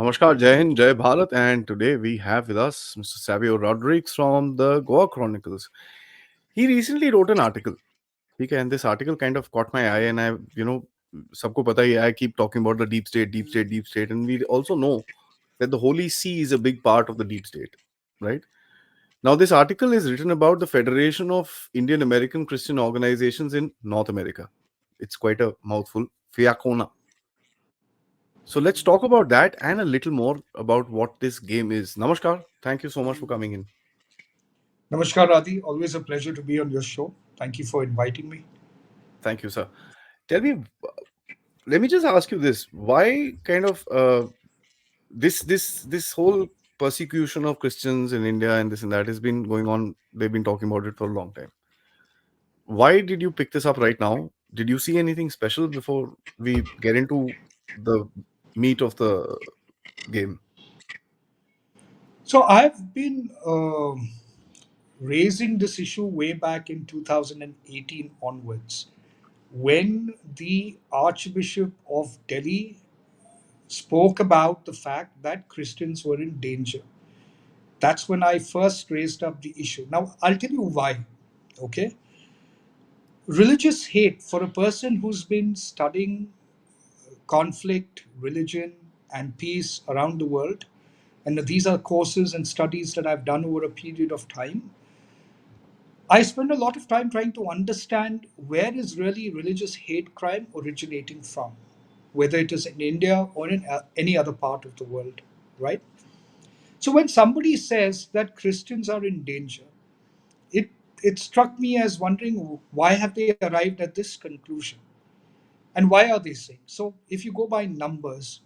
Namaskar, Jai Hind, Jai Bharat, and today we have with us Mr. Savio Rodrigues from the Goa Chronicles. He recently wrote an article, okay, and this article kind of caught my eye, and sabko pata hai, I keep talking about the deep state, deep state, deep state, and we also know that the Holy See is a big part of the deep state, right? Now, this article is written about the Federation of Indian American Christian Organizations in North America. It's quite a mouthful, FIACONA. So let's talk about that and a little more about what this game is. Namaskar. Thank you so much for coming in. Namaskar, Aadi. Always a pleasure to be on your show. Thank you for inviting me. Thank you, sir. Tell me, let me just ask you this: why kind of this whole persecution of Christians in India and this and that has been going on? They've been talking about it for a long time. Why did you pick this up right now? Did you see anything special before we get into the meat of the game? So, I've been raising this issue way back in 2018 onwards when the Archbishop of Delhi spoke about the fact that Christians were in danger. That's when I first raised up the issue. Now, I'll tell you why. Okay. Religious hate for a person who's been studying conflict, religion, and peace around the world. And these are courses and studies that I've done over a period of time. I spend a lot of time trying to understand where is really religious hate crime originating from, whether it is in India or in any other part of the world, right? So when somebody says that Christians are in danger, it it struck me as wondering why have they arrived at this conclusion? And why are they saying? So if you go by numbers,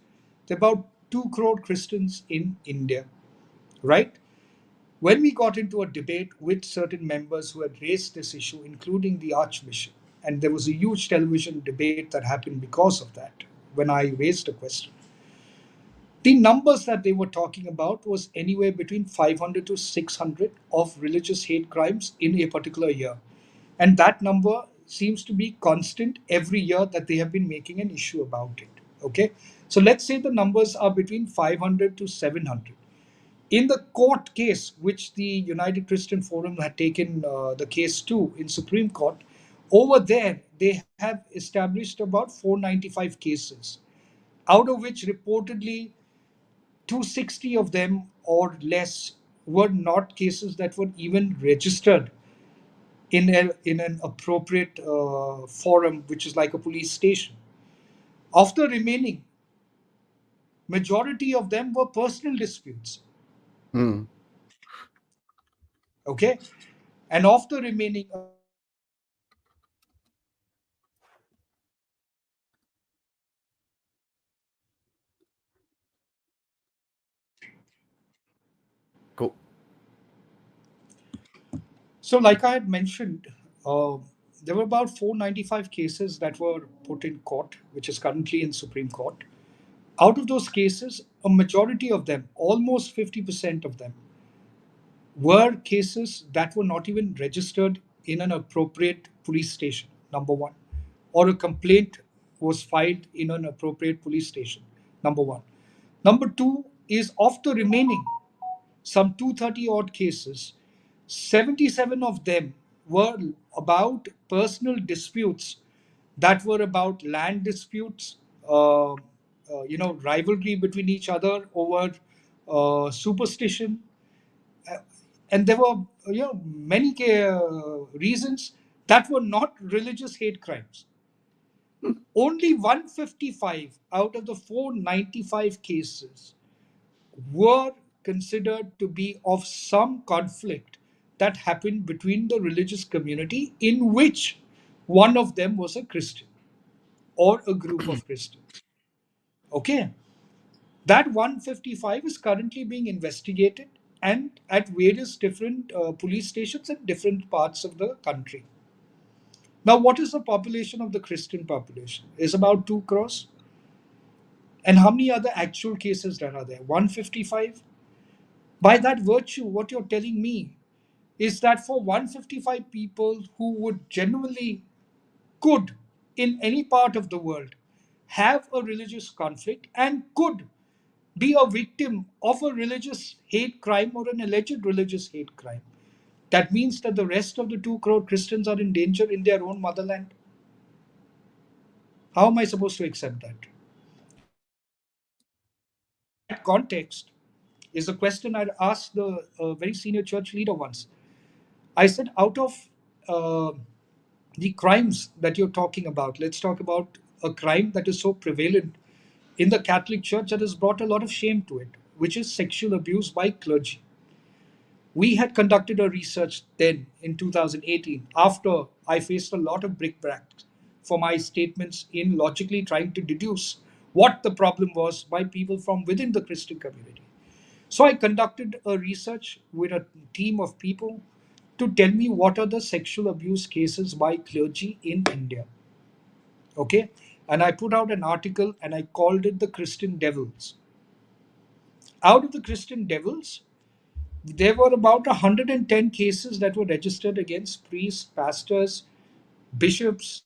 there are about 2 crore Christians in India, right? When we got into a debate with certain members who had raised this issue, including the Archbishop, and there was a huge television debate that happened because of that, when I raised a question, the numbers that they were talking about was anywhere between 500 to 600 of religious hate crimes in a particular year. And that number seems to be constant every year that they have been making an issue about it. Okay. So let's say the numbers are between 500 to 700. In the court case, which the United Christian Forum had taken the case to in Supreme Court, over there they have established about 495 cases, out of which reportedly 260 of them or less were not cases that were even registered in an appropriate forum, which is like a police station. Of the remaining, majority of them were personal disputes. Hmm. Okay, and of the remaining, about 260 cases were cases that were registered in an appropriate Cool. So, like I had mentioned, uh, there were about 495 cases that were put in court, which is currently in Supreme Court. Out of those cases, a majority of them, almost 50% of them, were cases that were not even registered in an appropriate police station, number one, or a complaint was filed in an appropriate police station, number one. Number two is of the remaining, some 230 odd cases, 77 of them were about personal disputes that were about land disputes, rivalry between each other over superstition, uh, and there were many reasons that were not religious hate crimes. Only 155 out of the 495 cases were considered to be of some conflict that happened between the religious community, in which one of them was a Christian or a group of Christians. Okay, that 155 is currently being investigated and at various different police stations in different parts of the country. Now, what is the population of the Christian population? Is about 2 crores. And how many other actual cases that are there? 155. By that virtue, what you're telling me is that for 155 people who would genuinely could in any part of the world have a religious conflict and could be a victim of a religious hate crime or an alleged religious hate crime. That means that the rest of the 2 crore Christians are in danger in their own motherland. How am I supposed to accept that? In that context, is a question I'd asked the very senior church leader once. I said, out of uh, the crimes that you're talking about, let's talk about a crime that is so prevalent in the Catholic Church that has brought a lot of shame to it, which is sexual abuse by clergy. We had conducted a research then in 2018 after I faced a lot of brickbats for my statements in logically trying to deduce what the problem was by people from within the Christian community. So I conducted a research with a team of people to tell me what are the sexual abuse cases by clergy in India. Okay? And I put out an article and I called it the Christian Devils. Out of the Christian Devils, there were about 110 cases that were registered against priests, pastors, bishops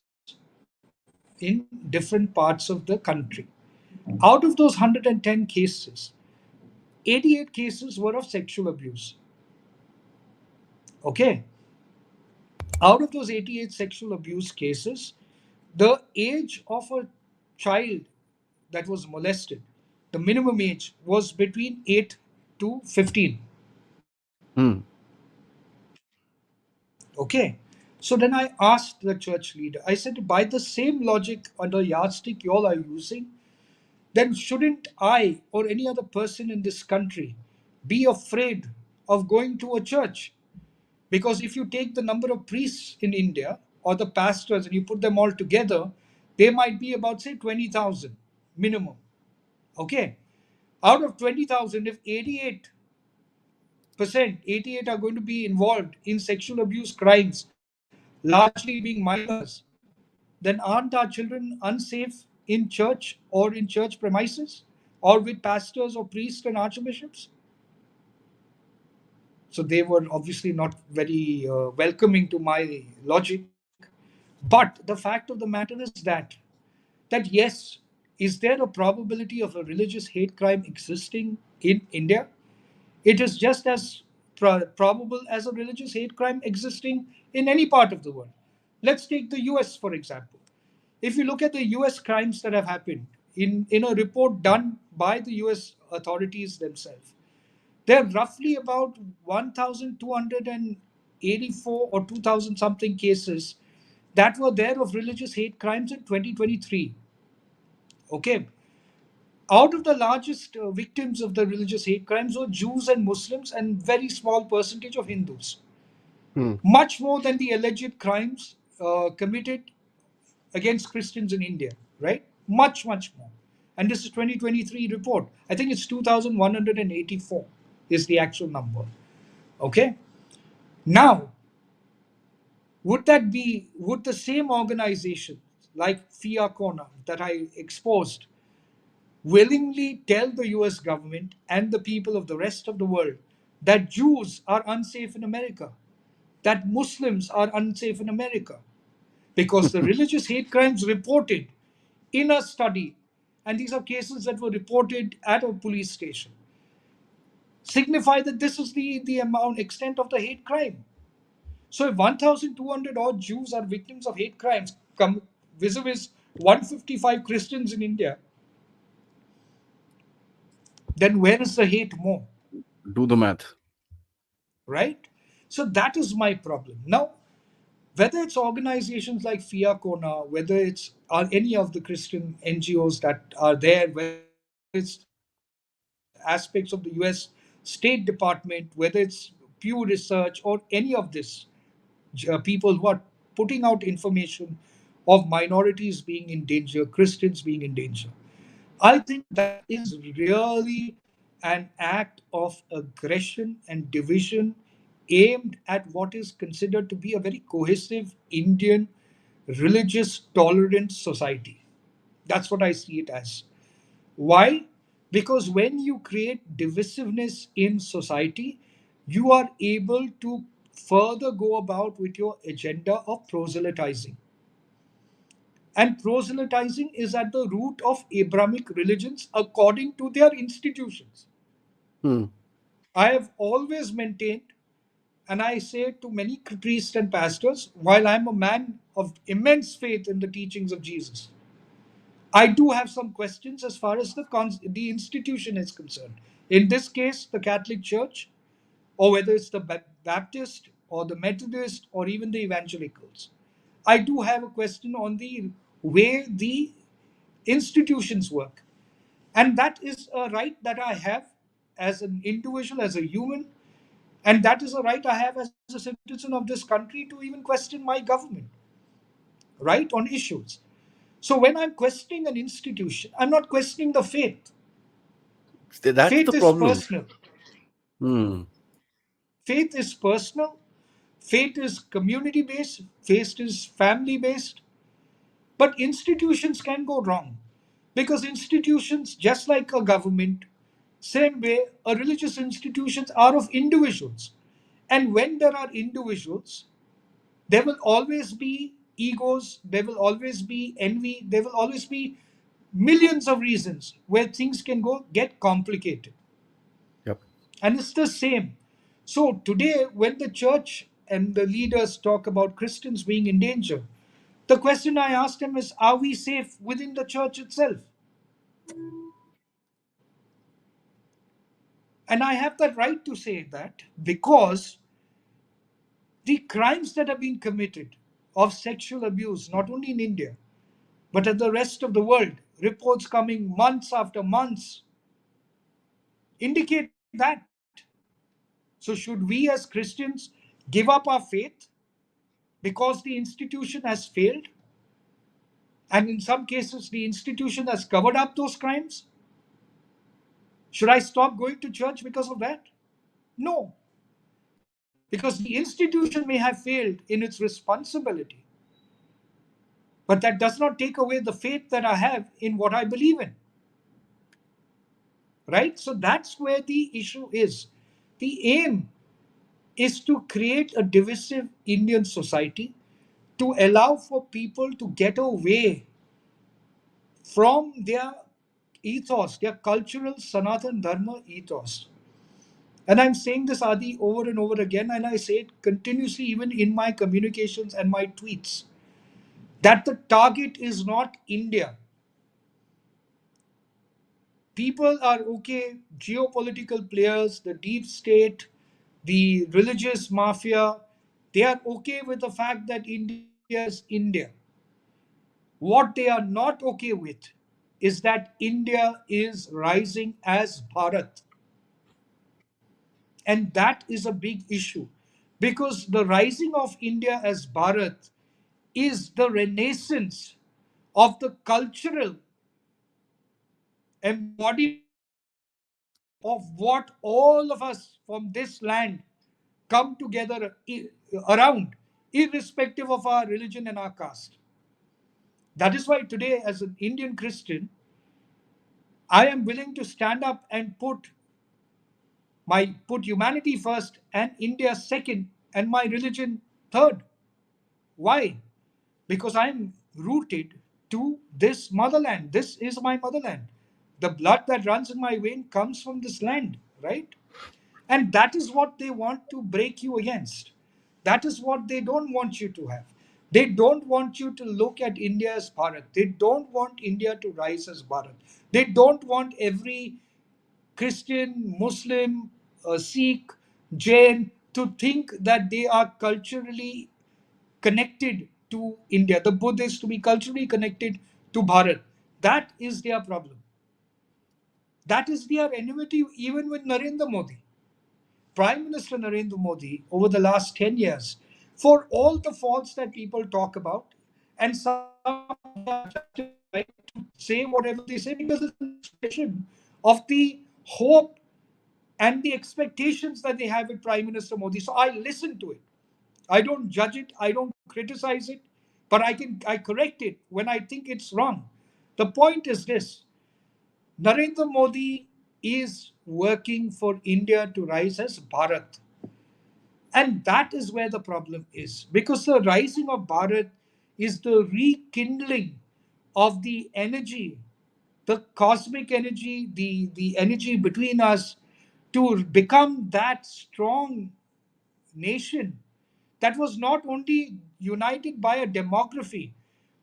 in different parts of the country. Out of those 110 cases, 88 cases were of sexual abuse. Okay. Out of those 88 sexual abuse cases, the age of a child that was molested, the minimum age was between 8 to 15. Hmm. Okay. So then I asked the church leader, I said, by the same logic or the yardstick you all are using, then shouldn't I or any other person in this country be afraid of going to a church? Because if you take the number of priests in India or the pastors and you put them all together, they might be about, say, 20,000 minimum. Okay. Out of 20,000, if 88 are going to be involved in sexual abuse crimes, largely being minors, then aren't our children unsafe in church or in church premises or with pastors or priests and archbishops? So they were obviously not very welcoming to my logic. But the fact of the matter is that yes, is there a probability of a religious hate crime existing in India? It is just as probable as a religious hate crime existing in any part of the world. Let's take the US, for example. If you look at the US crimes that have happened in a report done by the US authorities themselves, there are roughly about 1,284 or 2,000 something cases that were there of religious hate crimes in 2023. Okay. Out of the largest victims of the religious hate crimes were Jews and Muslims and very small percentage of Hindus. Hmm. Much more than the alleged crimes committed against Christians in India, right? Much, much more. And this is 2023 report. I think it's 2,184 is the actual number. Okay. Now, would the same organization like Fiacona that I exposed willingly tell the US government and the people of the rest of the world that Jews are unsafe in America, that Muslims are unsafe in America? Because the religious hate crimes reported in a study, and these are cases that were reported at a police station, signify that this is the amount, extent of the hate crime. So if 1,200 odd Jews are victims of hate crimes, come vis-a-vis 155 Christians in India, then where is the hate more? Do the math. Right? So that is my problem. Now, whether it's organizations like Fiacona, whether it's any of the Christian NGOs that are there, whether it's aspects of the US State Department, whether it's Pew Research or any of this, people who are putting out information of minorities being in danger, Christians being in danger, I think that is really an act of aggression and division aimed at what is considered to be a very cohesive Indian religious tolerant society. That's what I see it as. Why? Because when you create divisiveness in society, you are able to further go about with your agenda of proselytizing. And proselytizing is at the root of Abrahamic religions according to their institutions. Hmm. I have always maintained, and I say to many priests and pastors, while I'm a man of immense faith in the teachings of Jesus, I do have some questions as far as the institution is concerned. In this case, the Catholic Church, or whether it's the Baptist or the Methodist or even the evangelicals. I do have a question on the way the institutions work. And that is a right that I have as an individual, as a human, and that is a right I have as a citizen of this country to even question my government, right, on issues. So when I'm questioning an institution, I'm not questioning the faith. That's the Faith is problem. personal. Hmm. Faith is personal. Faith is community based. Faith is family based. But institutions can go wrong because institutions, just like a government, same way, a religious institutions are of individuals. And when there are individuals, there will always be egos, there will always be envy, there will always be millions of reasons where things can go get complicated. Yep. And it's the same. So today, when the church and the leaders talk about Christians being in danger, the question I asked them is, are we safe within the church itself? And I have that right to say that because the crimes that have been committed of sexual abuse, not only in India, but in the rest of the world, reports coming months after months indicate that. So, should we as Christians give up our faith because the institution has failed? And in some cases, the institution has covered up those crimes? Should I stop going to church because of that? No, because the institution may have failed in its responsibility, but that does not take away the faith that I have in what I believe in. Right? So that's where the issue is. The aim is to create a divisive Indian society to allow for people to get away from their ethos, their cultural Sanatan Dharma ethos. And I'm saying this, Adi, over and over again, and I say it continuously, even in my communications and my tweets, that the target is not India. People are okay, geopolitical players, the deep state, the religious mafia, they are okay with the fact that India is India. What they are not okay with is that India is rising as Bharat. And that is a big issue because the rising of India as Bharat is the renaissance of the cultural embodiment of what all of us from this land come together around, irrespective of our religion and our caste. That is why today, as an Indian Christian, I am willing to stand up and put humanity first and India second and my religion third. Why? Because I'm rooted to this motherland. This is my motherland. The blood that runs in my vein comes from this land, right? And that is what they want to break you against. That is what they don't want you to have. They don't want you to look at India as Bharat. They don't want India to rise as Bharat. They don't want every Christian, Muslim, Sikh, Jain to think that they are culturally connected to India, the Buddhists to be culturally connected to Bharat. That is their problem. That is their enmity even with Narendra Modi. Prime Minister Narendra Modi, over the last 10 years, for all the faults that people talk about, and some of them have a justified right to say whatever they say because it's an expression of the hope and the expectations that they have with Prime Minister Modi. So I listen to it. I don't judge it, I don't criticize it, but I correct it when I think it's wrong. The point is this: Narendra Modi is working for India to rise as Bharat. And that is where the problem is. Because the rising of Bharat is the rekindling. of the energy, the cosmic energy, the energy between us, to become that strong nation that was not only united by a demography,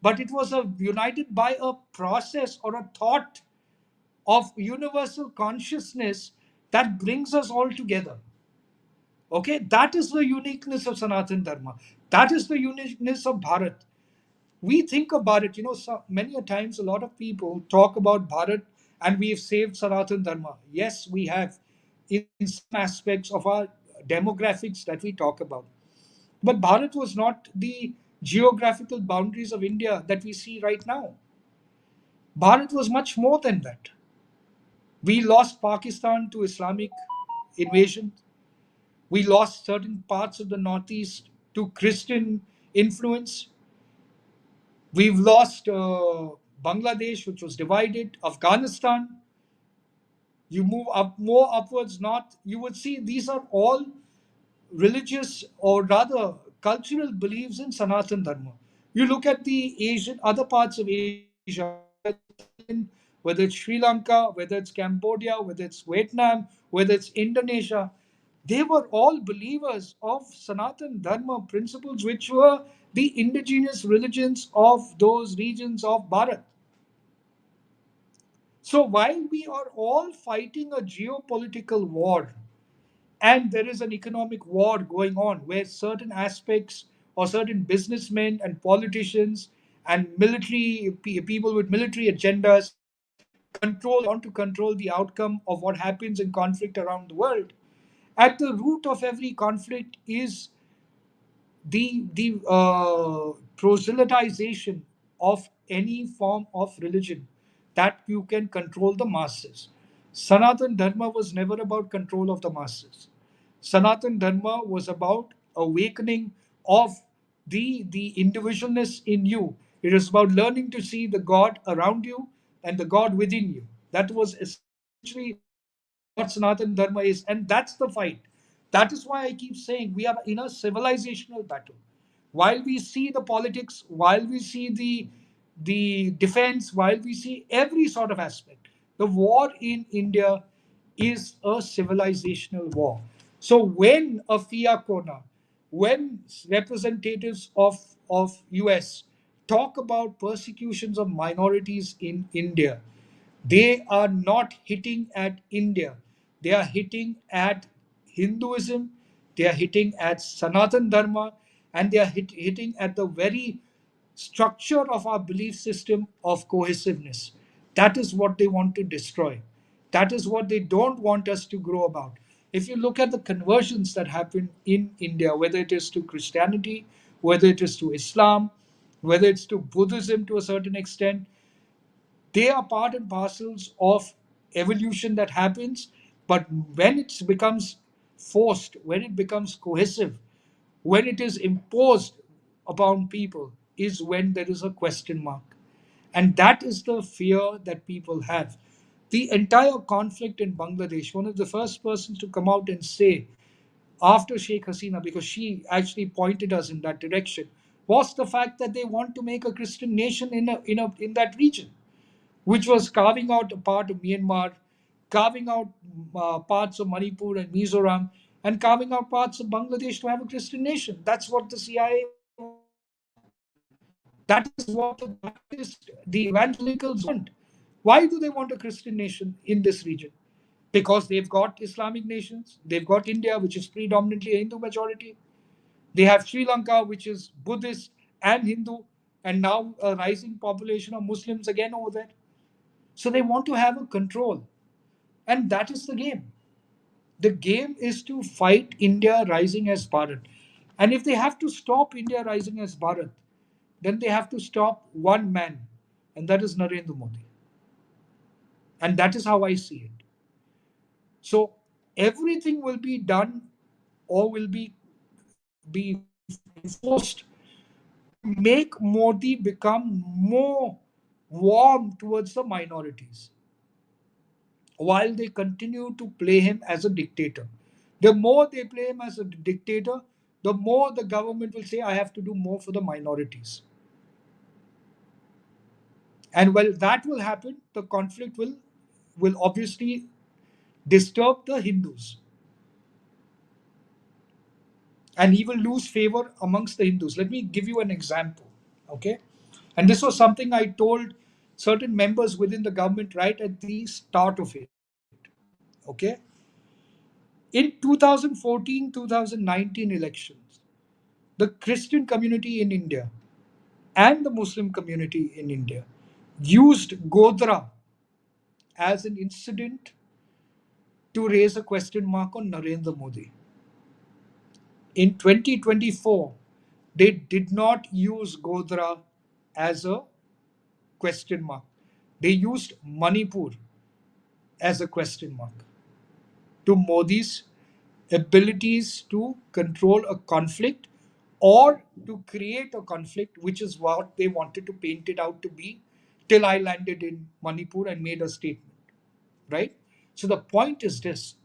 but it was united by a process or a thought of universal consciousness that brings us all together. Okay, that is the uniqueness of Sanatan Dharma. That is the uniqueness of Bharat. We think about it, so many a times a lot of people talk about Bharat and we've saved Sanatan Dharma. Yes, we have in some aspects of our demographics that we talk about. But Bharat was not the geographical boundaries of India that we see right now. Bharat was much more than that. We lost Pakistan to Islamic invasion. We lost certain parts of the Northeast to Christian influence. We've lost Bangladesh, which was divided, Afghanistan. You move up more upwards north, you would see these are all religious or rather cultural beliefs in Sanatan Dharma. You look at the Asian other parts of Asia, whether it's Thailand, whether it's Sri Lanka, whether it's Cambodia, whether it's Vietnam, whether it's Indonesia, they were all believers of Sanatan Dharma principles, which were the indigenous religions of those regions of Bharat. So while we are all fighting a geopolitical war, and there is an economic war going on where certain aspects or certain businessmen and politicians and people with military agendas want to control the outcome of what happens in conflict around the world. At the root of every conflict is the proselytization of any form of religion that you can control the masses. Sanatan Dharma was never about control of the masses. Sanatan Dharma was about awakening of the individualness in you. It is about learning to see the God around you and the God within you. That was essentially what Sanatan Dharma is, and that's the fight. That is why I keep saying we are in a civilizational battle. While we see the politics, while we see the defense, while we see every sort of aspect, the war in India is a civilizational war. So when a fiacona, when representatives of US talk about persecutions of minorities in India, they are not hitting at India. They are hitting at Hinduism, they are hitting at Sanatan Dharma, and they are hitting at the very structure of our belief system of cohesiveness. That is what they want to destroy. That is what they don't want us to grow about. If you look at the conversions that happen in India, whether it is to Christianity, whether it is to Islam, whether it's to Buddhism to a certain extent, they are part and parcels of evolution that happens. But when it becomes forced, when it becomes cohesive, when it is imposed upon people, is when there is a question mark. And that is the fear that people have. The entire conflict in Bangladesh, one of the first persons to come out and say after Sheikh Hasina, because she actually pointed us in that direction, was the fact that they want to make a Christian nation in that region, which was carving out a part of Myanmar, carving out parts of Manipur and Mizoram, and carving out parts of Bangladesh to have a Christian nation. That's what the CIA want. That is what the Baptist, the evangelicals want. Why do they want a Christian nation in this region? Because they've got Islamic nations, they've got India, which is predominantly a Hindu majority. They have Sri Lanka, which is Buddhist and Hindu, and now a rising population of Muslims again over there. So they want to have a control. And that is the game. The game is to fight India rising as Bharat. And if they have to stop India rising as Bharat, then they have to stop one man, and that is Narendra Modi. And that is how I see it. So everything will be done or will be enforced to make Modi become more warm towards the minorities, while they continue to play him as a dictator. The more they play him as a dictator, the more the government will say, I have to do more for the minorities. And while that will happen, the conflict will obviously disturb the Hindus, and he will lose favor amongst the Hindus. Let me give you an example, okay? And this was something I told certain members within the government right at the start of it, okay? In 2014-2019 elections, the Christian community in India and the Muslim community in India used Godra as an incident to raise a question mark on Narendra Modi. In 2024, they did not use Godra as a question mark. They used Manipur as a question mark to Modi's abilities to control a conflict or to create a conflict, which is what they wanted to paint it out to be, till I landed in Manipur and made a statement, right? So the point is this: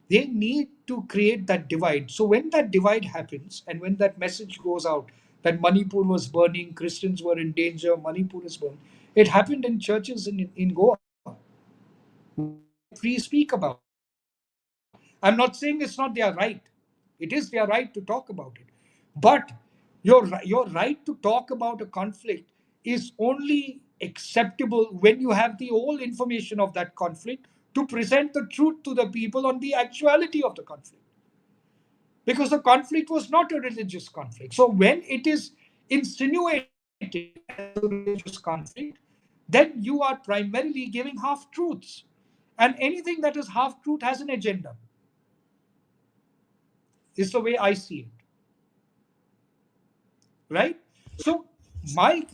they need to create that divide. So when that divide happens and when that message goes out that Manipur was burning, Christians were in danger, Manipur is burning, it happened in churches in Goa where they could free speak about it. I'm not saying it's not their right. It is their right to talk about it. But your right to talk about a conflict is only acceptable when you have the whole information of that conflict to present the truth to the people on the actuality of the conflict. Because the conflict was not a religious conflict. So when it is insinuated as a religious conflict, then you are primarily giving half truths. And anything that is half truth has an agenda, is the way I see it. Right? So my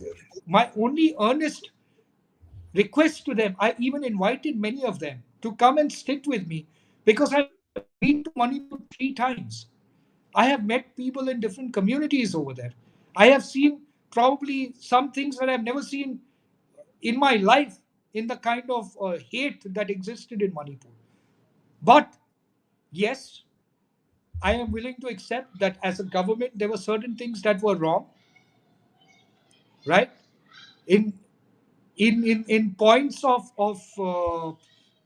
my only earnest request to them, I even invited many of them to come and sit with me because I've been to Manipur 3 times. I have met people in different communities over there. I have seen probably some things that I've never seen in my life in the kind of hate that existed in Manipur. But yes, I am willing to accept that as a government, there were certain things that were wrong, right? In in points of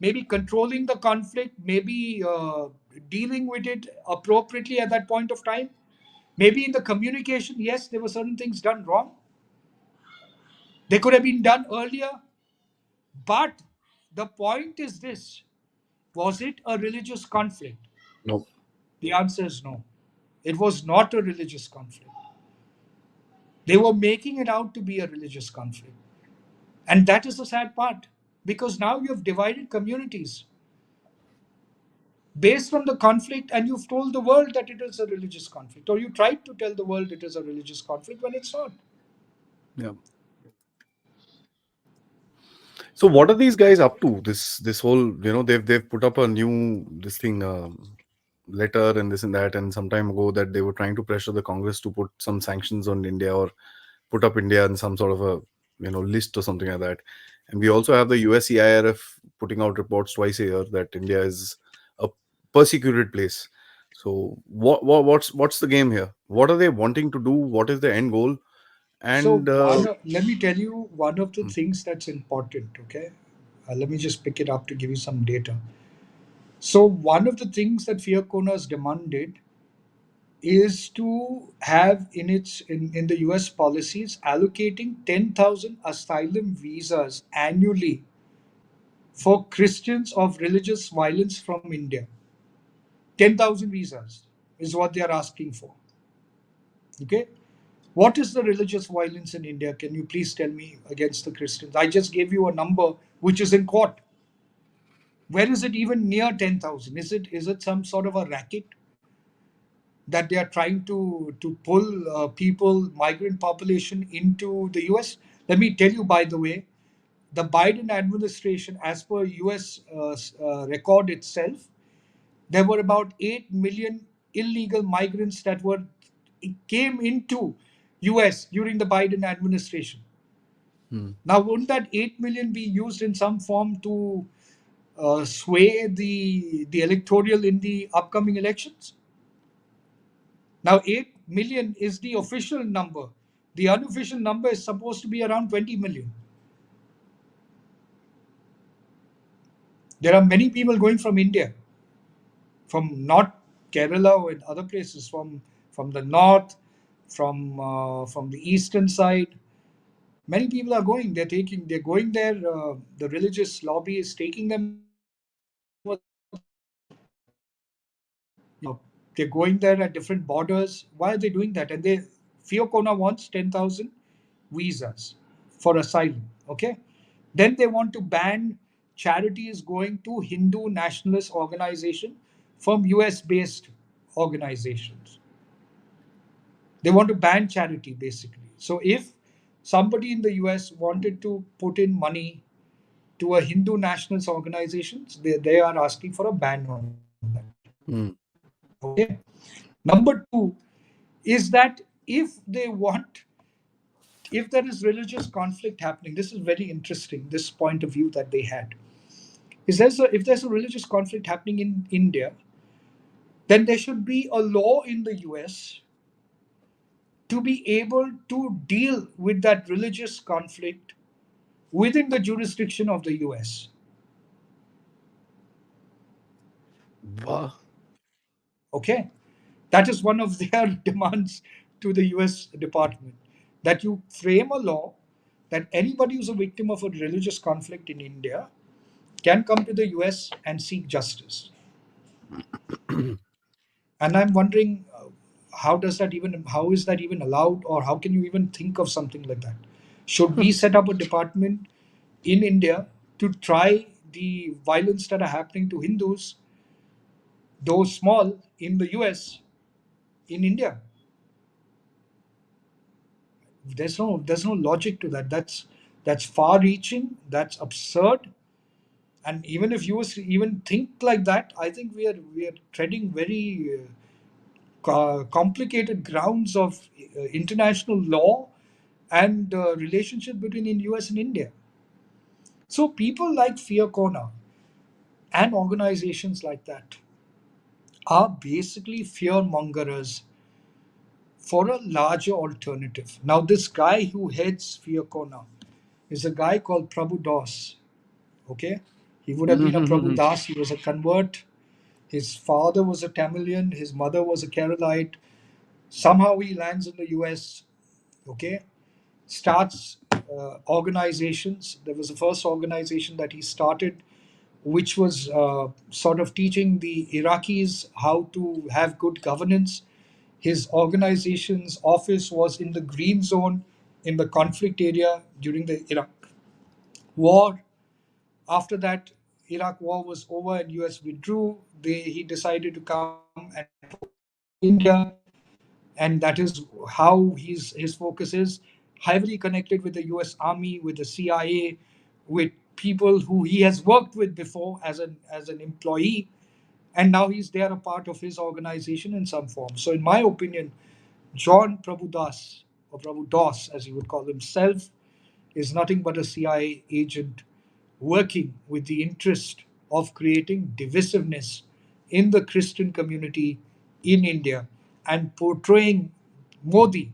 maybe controlling the conflict, maybe dealing with it appropriately at that point of time, maybe in the communication, yes, there were certain things done wrong. They could have been done earlier. But the point is this: was it a religious conflict? No. The answer is no. It was not a religious conflict. They were making it out to be a religious conflict. And that is the sad part, because now you have divided communities based on the conflict, and you've told the world that it is a religious conflict, or you tried to tell the world it is a religious conflict when it's not. Yeah. So what are these guys up to? This whole, they've put up a new this thing, letter and this and that, and some time ago that they were trying to pressure the Congress to put some sanctions on India or put up India in some sort of a list or something like that. And we also have the USCIRF putting out reports twice a year that India is a persecuted place. So what's the game here? What are they wanting to do? What is the end goal? So And let me tell you one of the hmm, things that's important. Okay, let me just pick it up to give you some data. So one of the things that Fiacona's demanded is to have in the US policies allocating 10,000 asylum visas annually for Christians of religious violence from India. 10,000 visas is what they are asking for. Okay? What is the religious violence in India? Can you please tell me against the Christians? I just gave you a number which is in court. Where is it even near 10,000? Is it some sort of a racket that they are trying to pull people, migrant population into the US? Let me tell you, by the way, the Biden administration, as per US record itself, there were about 8 million illegal migrants that were came into US during the Biden administration. hmm, Now, wouldn't that 8 million be used in some form to sway the electoral in the upcoming elections? Now, 8 million is the official number. The unofficial number is supposed to be around 20 million. There are many people going from India, from not Kerala or in other places, from the north, from the eastern side. Many people are going. They're going there. The religious lobby is taking them over there. They're going there at different borders. Why are they doing that? And Fiocona wants 10,000 visas for asylum. Okay, then they want to ban charities going to Hindu nationalist organization from US based organizations. They want to ban charity basically. So if somebody in the US wanted to put in money to a Hindu nationalist organizations, they are asking for a ban on that. Hmm. Okay. Number two is that if there is religious conflict happening, this is very interesting, this point of view that they had. If there's a religious conflict happening in India, then there should be a law in the US to be able to deal with that religious conflict within the jurisdiction of the US. Wow. Okay? That is one of their demands to the US Department, that you frame a law that anybody who's a victim of a religious conflict in India can come to the US and seek justice. And I'm wondering, how is that even allowed, or how can you even think of something like that? Should we set up a department in India to try the violence that are happening to Hindus, though small, in the US, in India? There's no logic to that. That's far reaching, that's absurd. And even if you was to even think like that, I think we are treading very complicated grounds of international law and relationship between in US and India. So people like Fiacona and organizations like that are basically fear mongers for a larger alternative. Now, this guy who heads Fiacona is a guy called Prabhu Das. Okay, he would have been a Prabhu Das. He was a convert. His father was a Tamilian. His mother was a Keralite. Somehow he lands in the US. Okay, starts organizations. There was the first organization that he started, which was sort of teaching the Iraqis how to have good governance. His organization's office was in the green zone in the conflict area during the Iraq war. After that, Iraq war was over and US withdrew. He decided to come and focus on India, and that is how his focus is, heavily connected with the US Army, with the CIA, with people who he has worked with before as an employee, and now they are a part of his organization in some form. So, in my opinion, John Prabhudas, or Prabhu Das, as he would call himself, is nothing but a CIA agent working with the interest of creating divisiveness in the Christian community in India and portraying Modi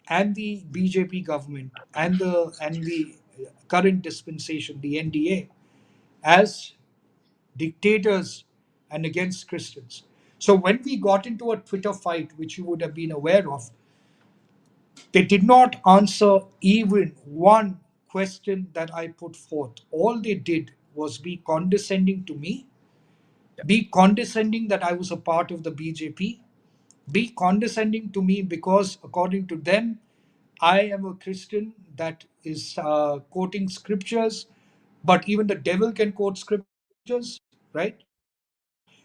and the BJP government and the current dispensation, the NDA, as dictators and against Christians. So when we got into a Twitter fight, which you would have been aware of, they did not answer even one question that I put forth. All they did was be condescending to me, be condescending that I was a part of the BJP, be condescending to me because, according to them, I am a Christian that is quoting scriptures, but even the devil can quote scriptures, right?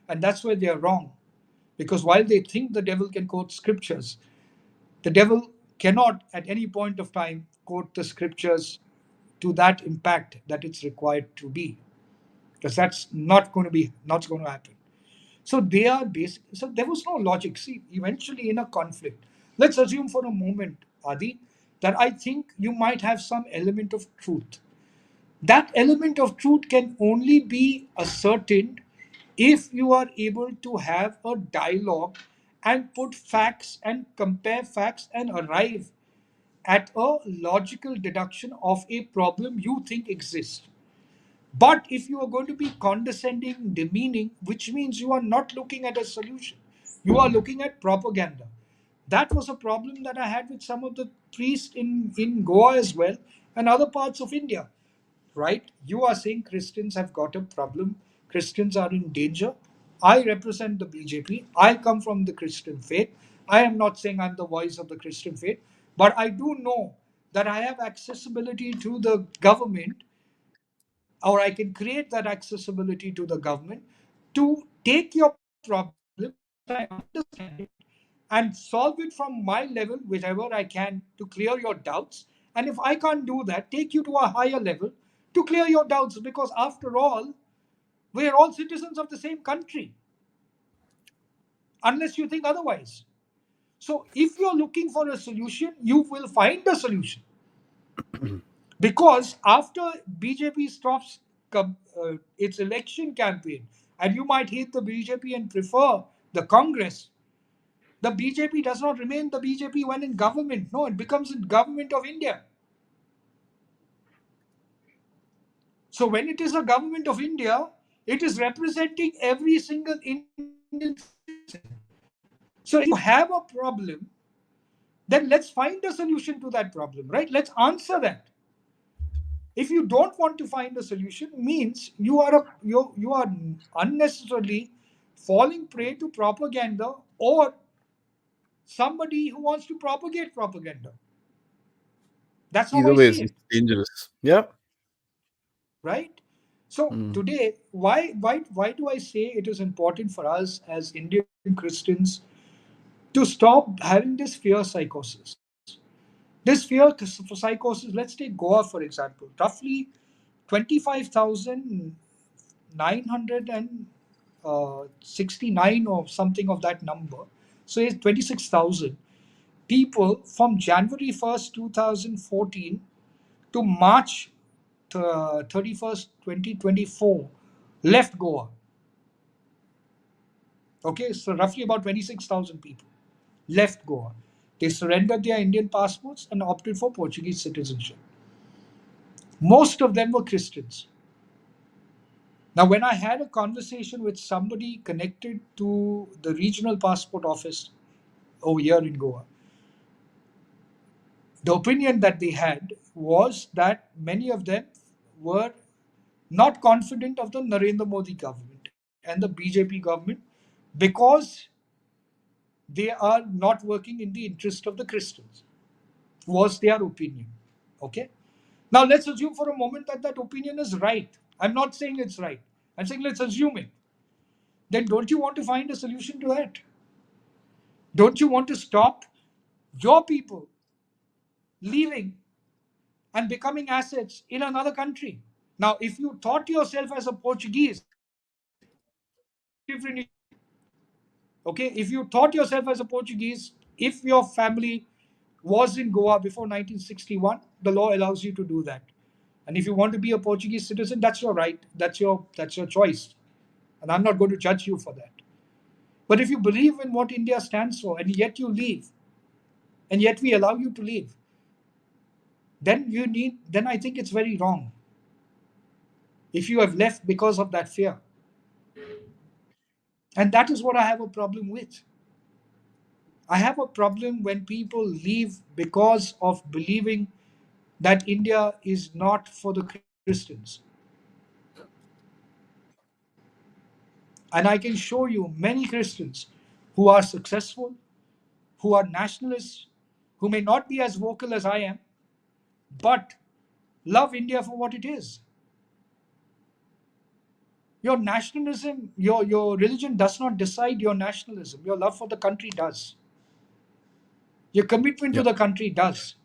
And that's where they are wrong. Because while they think the devil can quote scriptures, the devil cannot at any point of time quote the scriptures to that impact that it's required to be, because that's not going to happen. So they are basic. So there was no logic. See, eventually in a conflict, let's assume for a moment, Adi, that I think you might have some element of truth. That element of truth can only be ascertained if you are able to have a dialogue and put facts and compare facts and arrive at a logical deduction of a problem you think exists. But if you are going to be condescending, demeaning, which means you are not looking at a solution, you are looking at propaganda. That was a problem that I had with some of the priests in Goa as well and other parts of India. Right? You are saying Christians have got a problem, Christians are in danger. I represent the BJP, I come from the Christian faith. I am not saying I'm the voice of the Christian faith, but I do know that I have accessibility to the government, or I can create that accessibility to the government to take your problem as I understand it and solve it from my level, whichever I can, to clear your doubts. And if I can't do that, take you to a higher level to clear your doubts, because after all, we're all citizens of the same country, unless you think otherwise. So if you're looking for a solution, you will find a solution. Because after BJP stops its election campaign, and you might hate the BJP and prefer the Congress, the BJP does not remain the BJP when in government. No, it becomes the government of India. So when it is a government of India, it is representing every single Indian citizen. So if you have a problem, then let's find a solution to that problem, right? Let's answer that. If you don't want to find a solution, means you are unnecessarily falling prey to propaganda, or somebody who wants to propagate propaganda. That's how Either I way, see it's it, dangerous. Yeah. right? So Mm. today, why do I say it is important for us as Indian Christians to stop having this fear psychosis? This fear psychosis, let's take Goa for example. Roughly 25,969 or something of that number. So it's 26,000 people from January 1st, 2014 to March 31st, 2024 left Goa. Okay, so roughly about 26,000 people left Goa. They surrendered their Indian passports and opted for Portuguese citizenship. Most of them were Christians. Now, when I had a conversation with somebody connected to the regional passport office over here in Goa, the opinion that they had was that many of them were not confident of the Narendra Modi government and the BJP government, because they are not working in the interest of the Christians, was their opinion. Okay. Now let's assume for a moment that that opinion is right. I'm not saying it's right. I'm saying let's assume it. Then don't you want to find a solution to that? Don't you want to stop your people leaving and becoming assets in another country? Now, if you thought yourself as a Portuguese, that's a different issue. Okay, if you thought yourself as a Portuguese, if your family was in Goa before 1961, the law allows you to do that. And if you want to be a Portuguese citizen, that's your right. That's your choice. And I'm not going to judge you for that. But if you believe in what India stands for and yet you leave, and yet we allow you to leave, then I think it's very wrong if you have left because of that fear. And that is what I have a problem with. I have a problem when people leave because of believing that India is not for the Christians. And I can show you many Christians who are successful, who are nationalists, who may not be as vocal as I am, but love India for what it is. Your nationalism, your religion does not decide your nationalism. Your love for the country does. Your commitment to Yeah. the country does.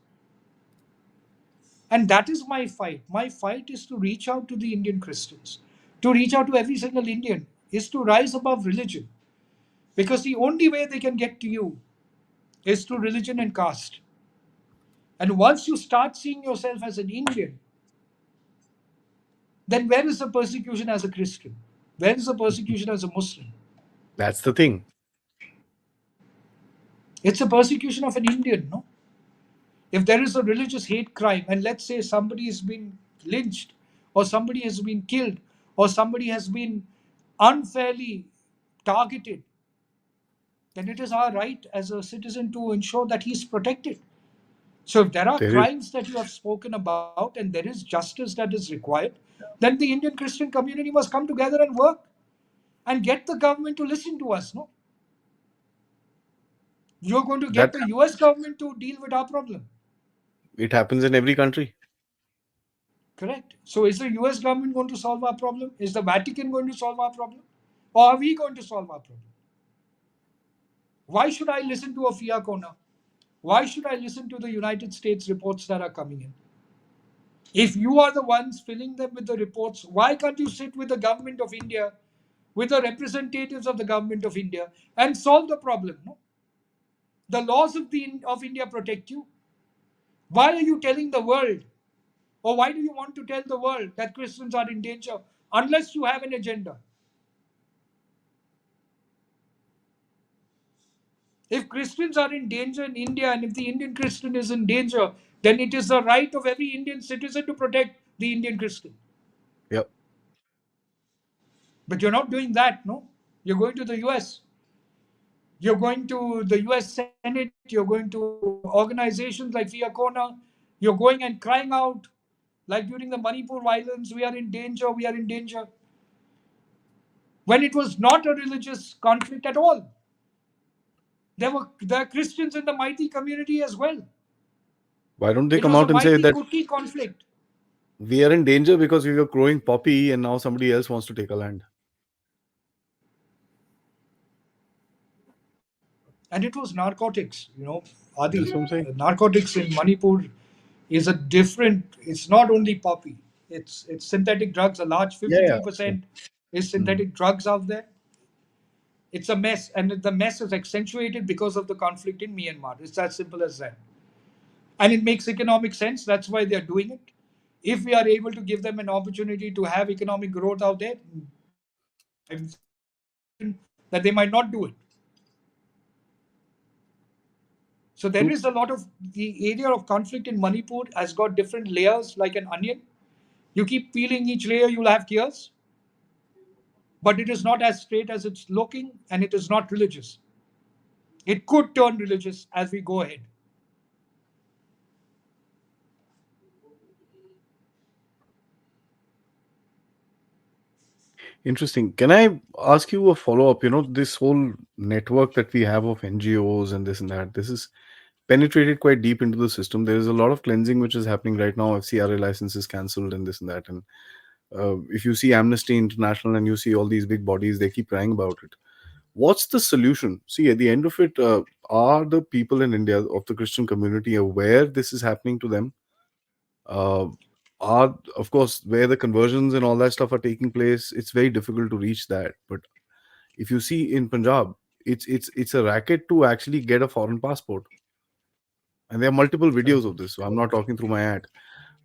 And that is my fight. My fight is to reach out to the Indian Christians, to reach out to every single Indian, is to rise above religion. Because the only way they can get to you is through religion and caste. And once you start seeing yourself as an Indian, then where is the persecution as a Christian? Where is the persecution as a Muslim? That's the thing. It's a persecution of an Indian, no? If there is a religious hate crime, and let's say somebody is being lynched or somebody has been killed, or somebody has been unfairly targeted, then it is our right as a citizen to ensure that he's protected. So if there are There is crimes that you have spoken about and there is justice that is required, then the Indian Christian community must come together and work and get the government to listen to us. No, you're going to that get the US government to deal with our problem. it happens in every country. Correct. So is the US government going to solve our problem? Is the Vatican going to solve our problem? Or are we going to solve our problem? Why should I listen to a Fiacona? Why should I listen to the United States reports that are coming in? If you are the ones filling them with the reports, why can't you sit with the government of India, with the representatives of the government of India, and solve the problem? No? The laws of India protect you. Why are you telling the world, or why do you want to tell the world that Christians are in danger unless you have an agenda? If Christians are in danger in India and if the Indian Christian is in danger, then it is the right of every Indian citizen to protect the Indian Christian. Yep. But you're not doing that, no? You're going to the US. You're going to the US Senate. You're going to organizations like Fiacona. You're going and crying out, like during the Manipur violence, we are in danger, we are in danger. When it was not a religious conflict at all. There are Christians in the mighty community as well. Why don't they It come was a out and say mighty that Kuti conflict. we are in danger because we were growing poppy and now somebody else wants to take a land? And it was narcotics. That's Adi, what I'm saying. narcotics in Manipur is a different. It's not only poppy. It's synthetic drugs. A large Yeah, yeah. Yeah. 53% is Mm. synthetic drugs out there. It's a mess, and the mess is accentuated because of the conflict in Myanmar. It's as simple as that. And it makes economic sense. That's why they're doing it. If we are able to give them an opportunity to have economic growth out there, I'm certain that they might not do it. So there True. is a lot of the area of conflict in Manipur has got different layers like an onion. You keep peeling each layer, you'll have tears, but it is not as straight as it's looking, and it is not religious. It could turn religious as we go ahead. Interesting. Can I ask you a follow up? This whole network that we have of NGOs and this and that, this is penetrated quite deep into the system. There is a lot of cleansing which is happening right now. FCRA licenses cancelled and this and that. And if you see Amnesty International and you see all these big bodies, they keep crying about it. What's the solution? See, at the end of it, are the people in India of the Christian community aware this is happening to them? Uh, are of course where the conversions and all that stuff are taking place. It's very difficult to reach that. But if you see in Punjab, it's a racket to actually get a foreign passport, and there are multiple videos of this. So I'm not talking through my ad.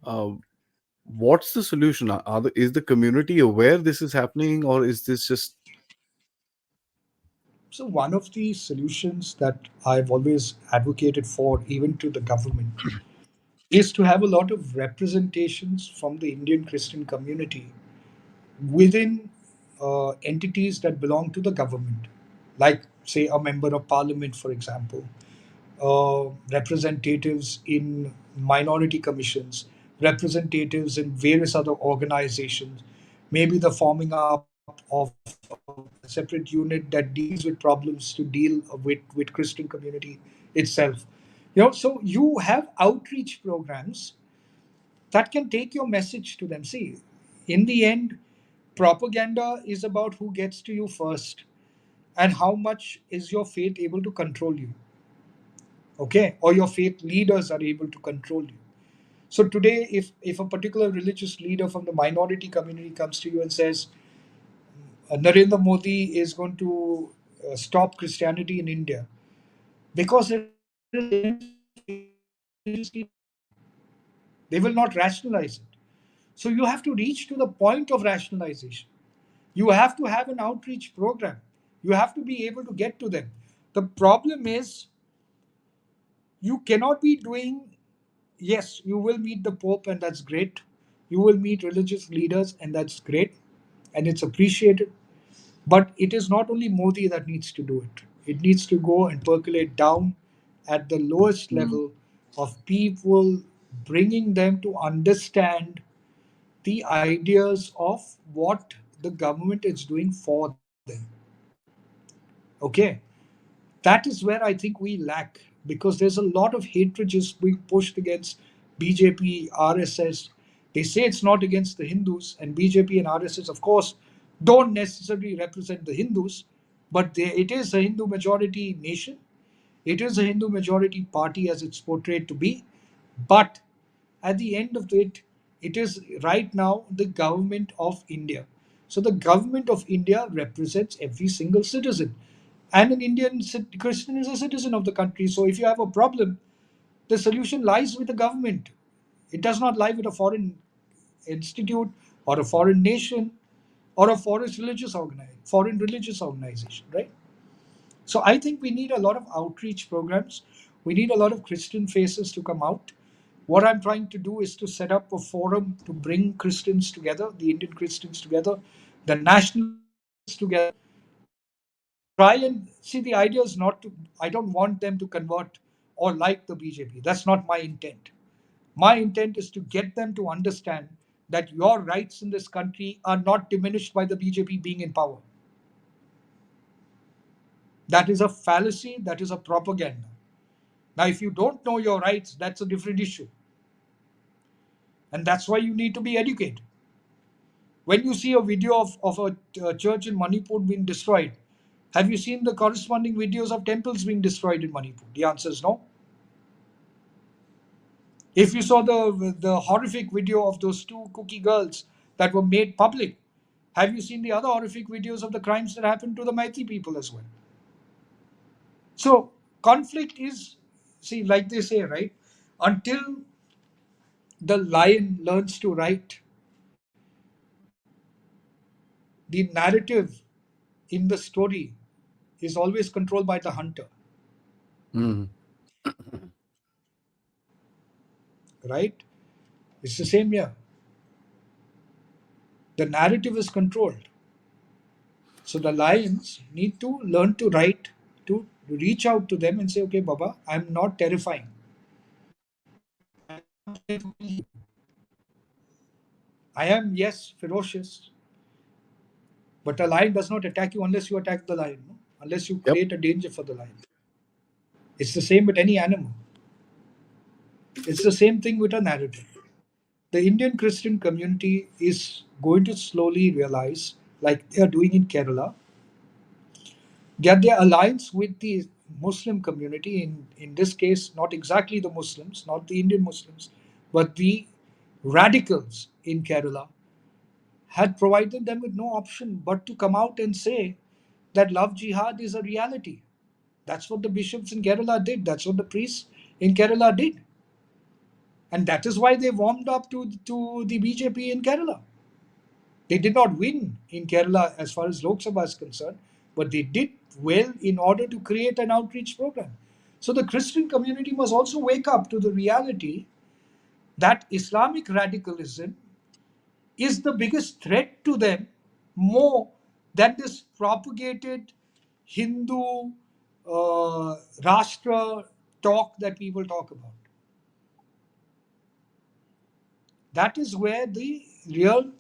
Uh, what's the solution? Is the community aware this is happening, or is this just So one of the solutions that I've always advocated for, even to the government, is to have a lot of representations from the Indian Christian community within entities that belong to the government, like, say, a member of parliament, for example, representatives in minority commissions, representatives in various other organizations, maybe the forming up of a separate unit that deals with problems to deal with Christian community itself. So you have outreach programs that can take your message to them. See, in the end, propaganda is about who gets to you first and how much is your faith able to control you, okay, or your faith leaders are able to control you. So today, if a particular religious leader from the minority community comes to you and says Narendra Modi is going to stop Christianity in India, because there is evidence for it, they will not rationalize it. So you have to reach to the point of rationalization. You have to have an outreach program. You have to be able to get to them. The problem is, you cannot be doing, yes, you will meet the Pope, and that's great. You will meet religious leaders, and that's great, and it's appreciated. But it is not only Modi that needs to do it. It needs to go and percolate down at the lowest Mm. level of people, bringing them to understand the ideas of what the government is doing for them. Okay, that is where I think we lack, because there's a lot of hatred just being pushed against BJP, RSS. They say it's not against the Hindus, and BJP and RSS, of course, don't necessarily represent the Hindus, but it is a Hindu majority nation. It is a Hindu majority party as it's portrayed to be. But at the end of it, it is right now the government of India. So the government of India represents every single citizen. And an Indian Christian is a citizen of the country. So if you have a problem, the solution lies with the government. It does not lie with a foreign institute or a foreign nation or a foreign religious organization, right? So I think we need a lot of outreach programs. We need a lot of Christian faces to come out. What I'm trying to do is to set up a forum to bring Christians together, the Indian Christians together, the nationalists together, to try and see. The idea is not to, I don't want them to convert or like the BJP. That's not my intent. My intent is to get them to understand that your rights in this country are not diminished by the BJP being in power. That is a fallacy, that is a propaganda. Now, if you don't know your rights, that's a different issue. And that's why you need to be educated. When you see a video of a church in Manipur being destroyed, have you seen the corresponding videos of temples being destroyed in Manipur? The answer is no. If you saw the horrific video of those two cookie girls that were made public, have you seen the other horrific videos of the crimes that happened to the Maiti people as well? So conflict is, see, like they say, right? Until the lion learns to write, the narrative in the story is always controlled by the hunter, Mm. right? It's the same here. The narrative is controlled. So the lions need to learn to write, to reach out to them and say, okay, Baba, I'm not terrifying. I am, yes, ferocious, but a lion does not attack you unless you attack the lion, no? Unless you Yep. create a danger for the lion. It's the same with any animal. It's the same thing with a narrative. The Indian Christian community is going to slowly realize, like they are doing in Kerala, that their alliance with the Muslim community, in this case, not exactly the Muslims, not the Indian Muslims, but the radicals in Kerala, had provided them with no option but to come out and say that love jihad is a reality. That's what the bishops in Kerala did. That's what the priests in Kerala did. And that is why they warmed up to the BJP in Kerala. They did not win in Kerala as far as Lok Sabha is concerned, but they did well in order to create an outreach program. So the Christian community must also wake up to the reality that Islamic radicalism is the biggest threat to them, more than this propagated Hindu Rashtra talk that people talk about. That is where the real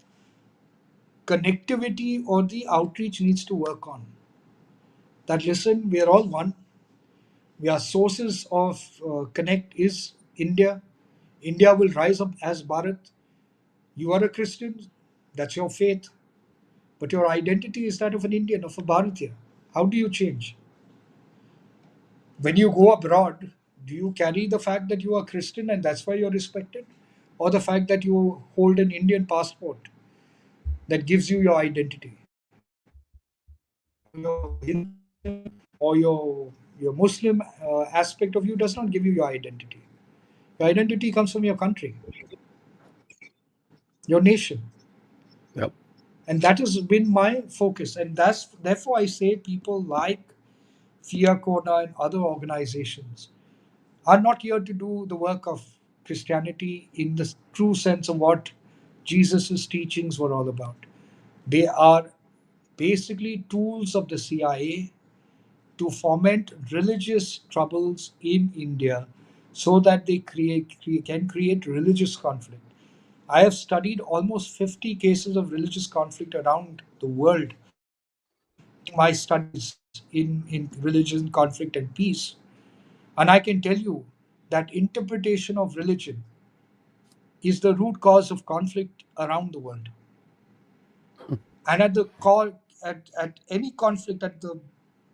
connectivity or the outreach needs to work on. That listen, we are all one. We are sources of connect is India. India will rise up as Bharat. You are a Christian, that's your faith, but your identity is that of an Indian, of a Bharatiya. How do you change? When you go abroad, do you carry the fact that you are Christian and that's why you're respected? Or the fact that you hold an Indian passport that gives you your identity? Your Hinduism or your Muslim aspect of you does not give you your identity. Your identity comes from your country, your nation. Yep. And that has been my focus. And that's therefore I say people like Fiacoda and other organizations are not here to do the work of Christianity in the true sense of what Jesus' teachings were all about. They are basically tools of the CIA to foment religious troubles in India so that they can create religious conflict. I have studied almost 50 cases of religious conflict around the world during my studies in religion, conflict, and peace. And I can tell you that interpretation of religion is the root cause of conflict around the world. And at the core, at any conflict, at the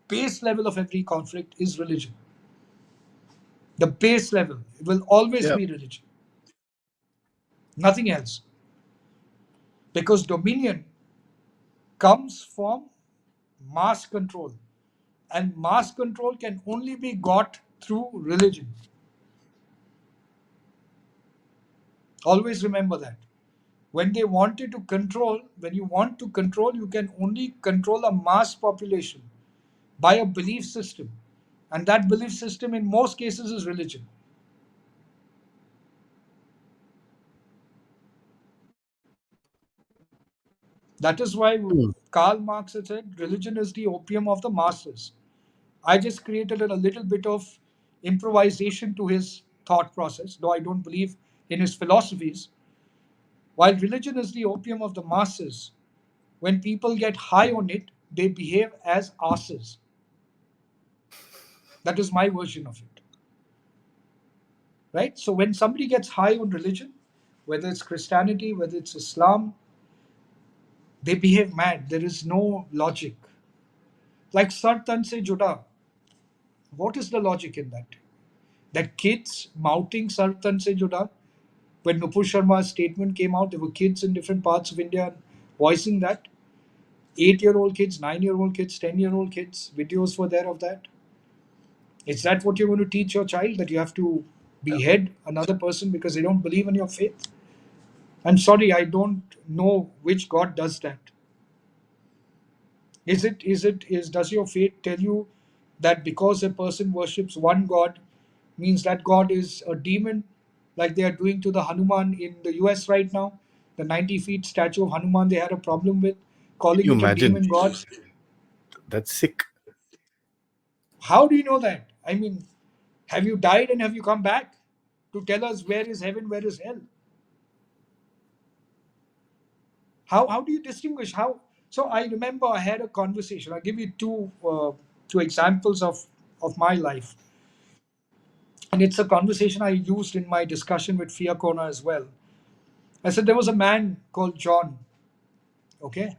base level of every conflict is religion. The base level will always Yeah. be religion, nothing else. Because dominion comes from mass control, and mass control can only be got through religion. Always remember that. When they wanted to control, when you want to control, you can only control a mass population by a belief system. And that belief system, in most cases, is religion. That is why Hmm. Karl Marx had said religion is the opium of the masses. I just created a little bit of improvisation to his thought process, though I don't believe in his philosophies. While religion is the opium of the masses, when people get high on it, they behave as asses. That is my version of it. Right? So when somebody gets high on religion, whether it's Christianity, whether it's Islam, they behave mad. There is no logic. Like Sar Tan Se Juda. What is the logic in that? That kids mouthing Sar Tan Se Juda. When Nupur Sharma's statement came out, there were kids in different parts of India voicing that. 8-year-old kids, 9-year-old kids, 10-year-old kids, videos were there of that. Is that what you're going to teach your child? That you have to behead another person because they don't believe in your faith? I'm sorry, I don't know which God does that. Is does your faith tell you that because a person worships one God means that God is a demon, like they are doing to the Hanuman in the US right now? The 90 feet statue of Hanuman they had a problem with, Can calling you it a imagine? demon god. That's sick. How do you know that? I mean, have you died and have you come back to tell us where is heaven, where is hell? How do you distinguish? How? So I remember I had a conversation. I'll give you two examples of my life, and it's a conversation I used in my discussion with Fia Kona as well. I said there was a man called John. Okay,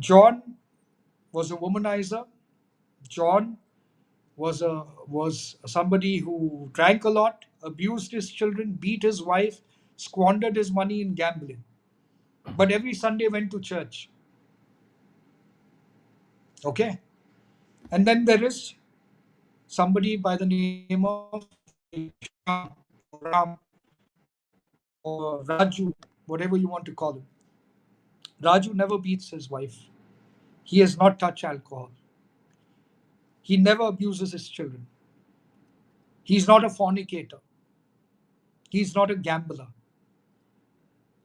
John was a womanizer. John was somebody who drank a lot, abused his children, beat his wife, squandered his money in gambling. But every Sunday went to church. Okay, and then there is somebody by the name of Shyam or Ram or Raju, whatever you want to call him. Raju never beats his wife. He has not touched alcohol. He never abuses his children. He's not a fornicator. He's not a gambler.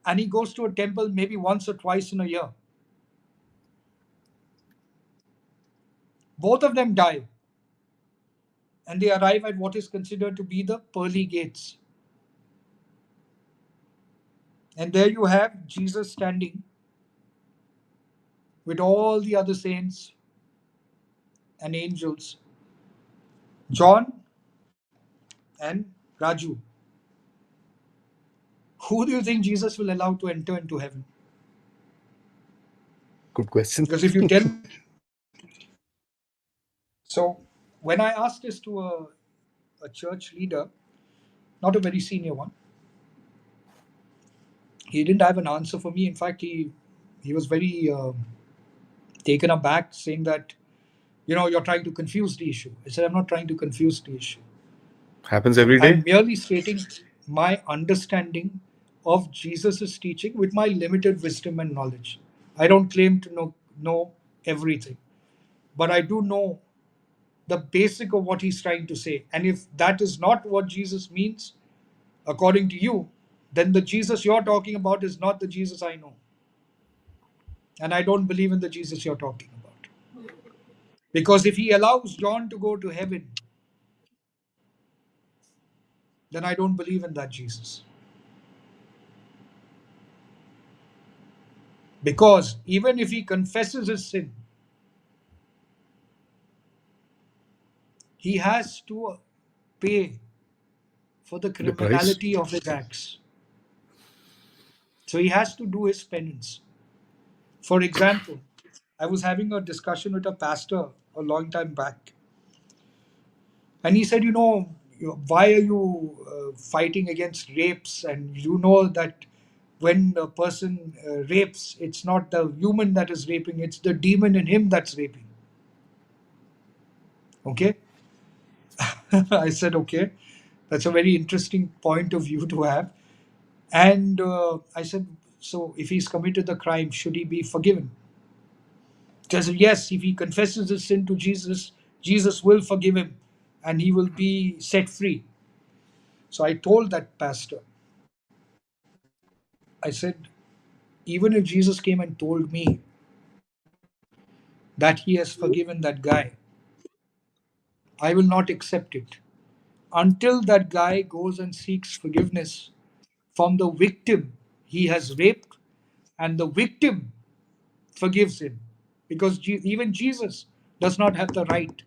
And he goes to a temple maybe once or twice in a year. Both of them die and they arrive at what is considered to be the pearly gates. And there you have Jesus standing with all the other saints and angels, John and Raju. Who do you think Jesus will allow to enter into heaven? Good question. Because if you tell, so when I asked this to a church leader, not a very senior one, he didn't have an answer for me. In fact, he was very taken aback, saying that you're trying to confuse the issue. I said I'm not trying to confuse the issue. Happens every I'm day. merely stating my understanding of Jesus' teaching with my limited wisdom and knowledge. I don't claim to know everything, but I do know the basic of what he's trying to say. And if that is not what Jesus means, according to you, then the Jesus you're talking about is not the Jesus I know. And I don't believe in the Jesus you're talking about. Because if he allows John to go to heaven, then I don't believe in that Jesus. Because even if he confesses his sin, he has to pay for the The price. criminality of his acts. So he has to do his penance. For example, I was having a discussion with a pastor a long time back, and he said, why are you fighting against rapes? And you know that when a person rapes, it's not the human that is raping, it's the demon in him that's raping. Okay? I said, okay, that's a very interesting point of view to have. And I said, so if he's committed the crime, should he be forgiven? He said, yes, if he confesses his sin to Jesus, Jesus will forgive him and he will be set free. So I told that pastor, I said, even if Jesus came and told me that he has forgiven that guy, I will not accept it until that guy goes and seeks forgiveness from the victim he has raped and the victim forgives him. Because even Jesus does not have the right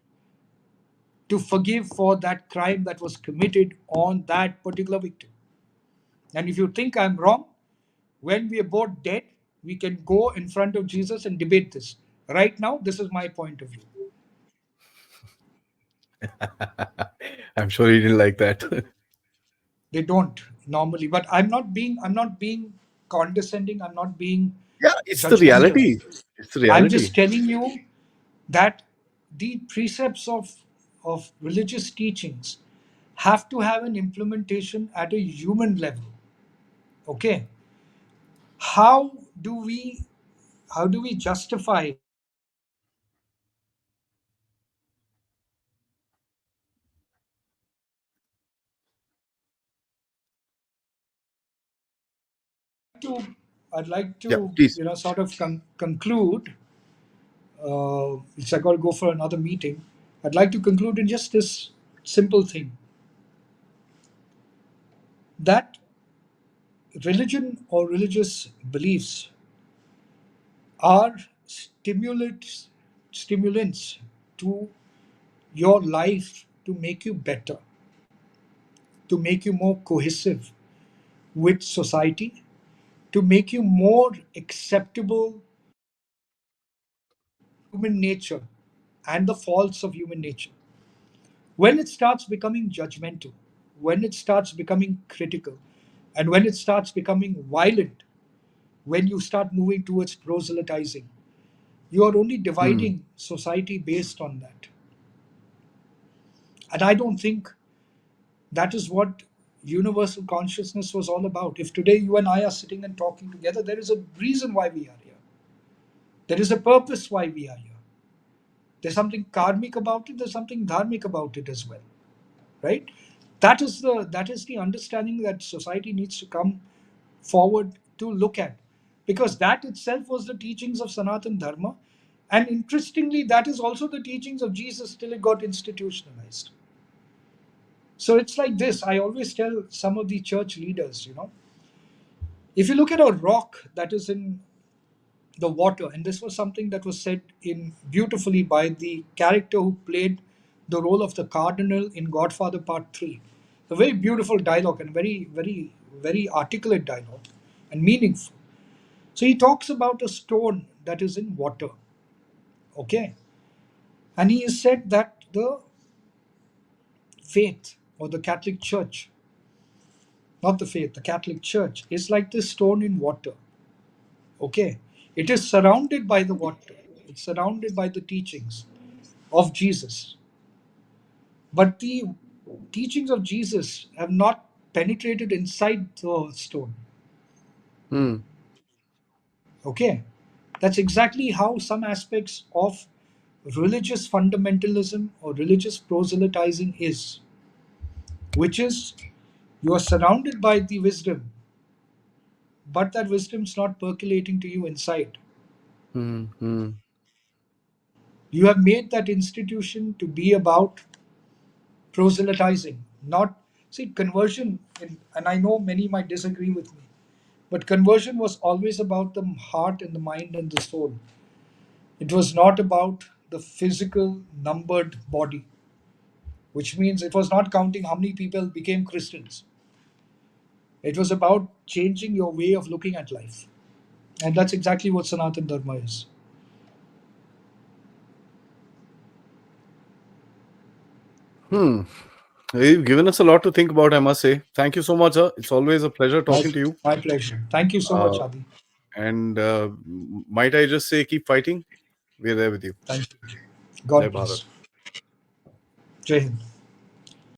to forgive for that crime that was committed on that particular victim. And if you think I'm wrong, when we are both dead, we can go in front of Jesus and debate this. Right now, this is my point of view. I'm sure he didn't like that. They don't normally, but I'm not being condescending. I'm not being Yeah, it's the judgmental. reality. It's the I'm reality. just telling you that the precepts of religious teachings have to have an implementation at a human level. Okay, how do we how do we justify to I'd like Yeah, to please. sort of conclude. Which I got to go for another meeting. I'd like to conclude in just this simple thing that religion or religious beliefs are stimulants to your life to make you better, to make you more cohesive with society, to make you more acceptable human nature and the faults of human nature. When it starts becoming judgmental, when it starts becoming critical, and when it starts becoming violent, when you start moving towards proselytizing, you are only Hmm. dividing society based on that. And I don't think that is what universal consciousness was all about. If today you and I are sitting and talking together, there is a reason why we are here. There is a purpose why we are here. There's something karmic about it, there's something dharmic about it as well. Right? That is the understanding that society needs to come forward to look at. Because that itself was the teachings of Sanatan Dharma. And interestingly, that is also the teachings of Jesus till it got institutionalized. So it's like this. I always tell some of the church leaders, if you look at a rock that is in the water, and this was something that was said in beautifully by the character who played the role of the cardinal in Godfather Part 3. A very beautiful dialogue and very, very, very articulate dialogue and meaningful. So he talks about a stone that is in water. Okay. And he has said that the faith or the Catholic Church, not the faith, the Catholic Church is like this stone in water. Okay. It is surrounded by the water, it's surrounded by the teachings of Jesus. But the teachings of Jesus have not penetrated inside the stone. Hmm. Okay. That's exactly how some aspects of religious fundamentalism or religious proselytizing is, which is you are surrounded by the wisdom, but that wisdom's not percolating to you inside. Hmm. Hmm. You have made that institution to be about proselytizing, not see conversion. And I know many might disagree with me, but conversion was always about the heart and the mind and the soul. It was not about the physical numbered body, which means it was not counting how many people became Christians. It was about changing your way of looking at life. And that's exactly what Sanatan Dharma is. Hmm. You've given us a lot to think about, I must say. Thank you so much, sir. It's always a pleasure My, talking to you. my pleasure. Thank you so Uh, much, Adi. and might I just say, keep fighting. We're there with you. Thank you. Jai God Bharat. bless. Jai Hind.